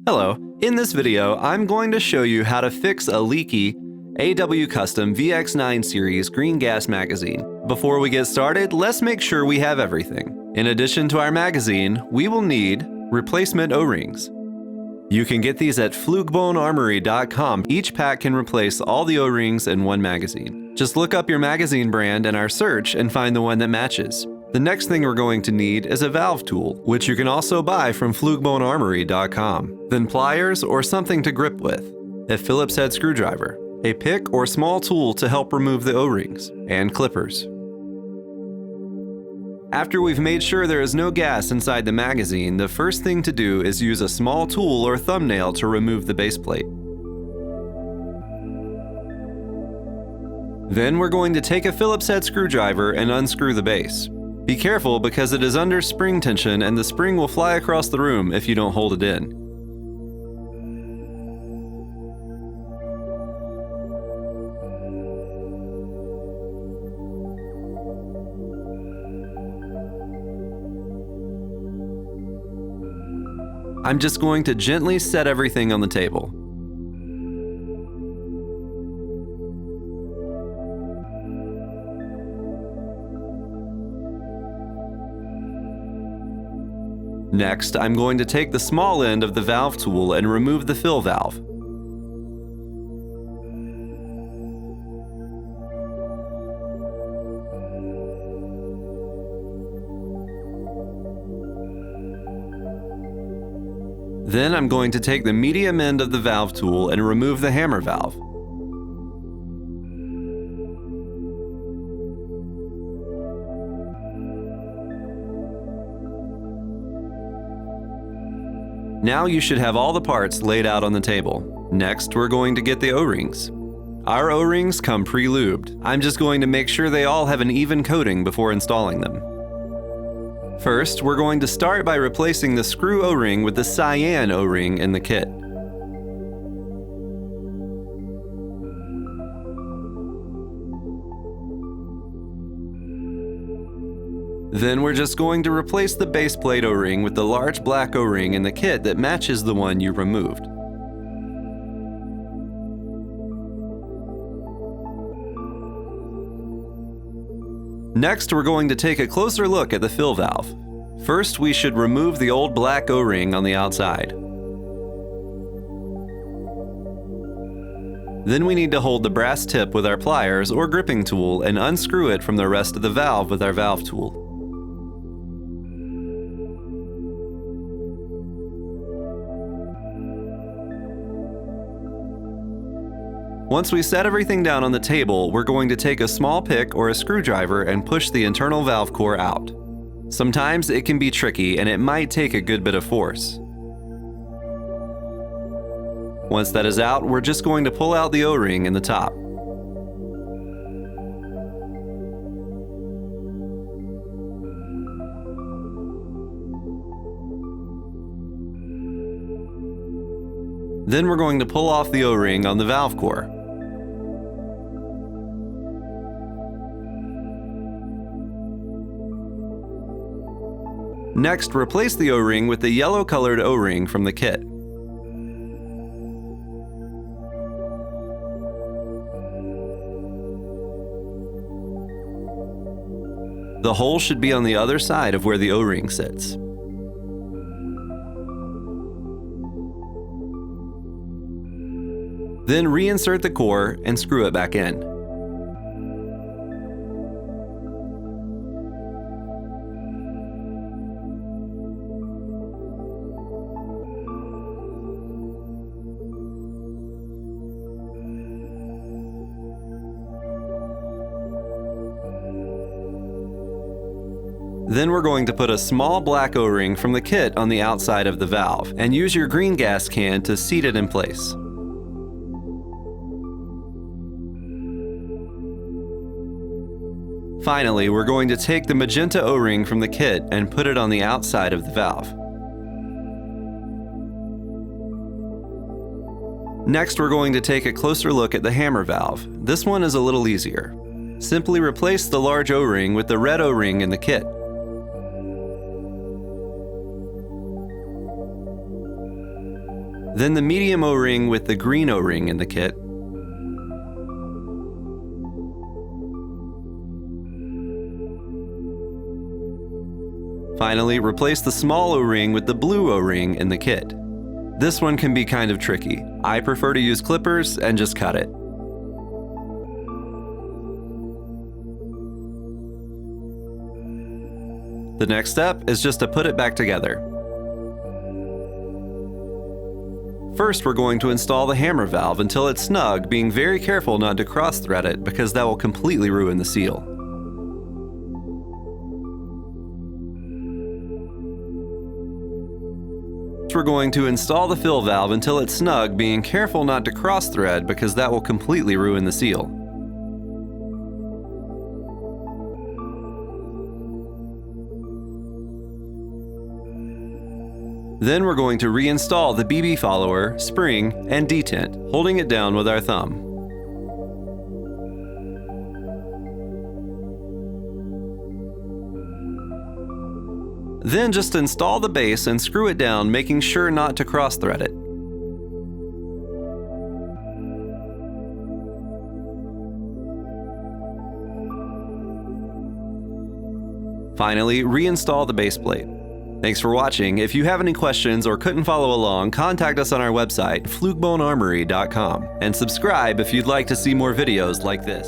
Hello, in this video I'm going to show you how to fix a leaky AW Custom Vx9 series green gas magazine. Before we get started, let's make sure we have everything. In addition to our magazine, we will need replacement O-rings. You can get these at flugebonearmory.com. Each pack can replace all the O-rings in one magazine. Just look up your magazine brand in our search and find the one that matches. The next thing we're going to need is a valve tool, which you can also buy from flugebonearmory.com. Then pliers or something to grip with, a Phillips head screwdriver, a pick or small tool to help remove the O-rings, and clippers. After we've made sure there is no gas inside the magazine, the first thing to do is use a small tool or thumbnail to remove the base plate. Then we're going to take a Phillips head screwdriver and unscrew the base. Be careful because it is under spring tension and the spring will fly across the room if you don't hold it in. I'm just going to gently set everything on the table. Next, I'm going to take the small end of the valve tool and remove the fill valve. Then I'm going to take the medium end of the valve tool and remove the hammer valve. Now you should have all the parts laid out on the table. Next, we're going to get the O-rings. Our O-rings come pre-lubed. I'm just going to make sure they all have an even coating before installing them. First, we're going to start by replacing the screw O-ring with the cyan O-ring in the kit. Then we're just going to replace the base plate O-ring with the large black O-ring in the kit that matches the one you removed. Next, we're going to take a closer look at the fill valve. First, we should remove the old black O-ring on the outside. Then we need to hold the brass tip with our pliers or gripping tool and unscrew it from the rest of the valve with our valve tool. Once we set everything down on the table, we're going to take a small pick or a screwdriver and push the internal valve core out. Sometimes it can be tricky and it might take a good bit of force. Once that is out, we're just going to pull out the O-ring in the top. Then we're going to pull off the O-ring on the valve core. Next, replace the O-ring with the yellow-colored O-ring from the kit. The hole should be on the other side of where the O-ring sits. Then reinsert the core and screw it back in. Then we're going to put a small black O-ring from the kit on the outside of the valve and use your green gas can to seat it in place. Finally, we're going to take the magenta O-ring from the kit and put it on the outside of the valve. Next, we're going to take a closer look at the hammer valve. This one is a little easier. Simply replace the large O-ring with the red O-ring in the kit. Then the medium O-ring with the green O-ring in the kit. Finally, replace the small O-ring with the blue O-ring in the kit. This one can be kind of tricky. I prefer to use clippers and just cut it. The next step is just to put it back together. First, we're going to install the hammer valve until it's snug, being very careful not to cross-thread it because that will completely ruin the seal. We're going to install the fill valve until it's snug, being careful not to cross-thread because that will completely ruin the seal. Then we're going to reinstall the BB follower, spring, and detent, holding it down with our thumb. Then just install the base and screw it down, making sure not to cross-thread it. Finally, reinstall the base plate. Thanks for watching. If you have any questions or couldn't follow along, contact us on our website, flukebonearmory.com, and subscribe if you'd like to see more videos like this.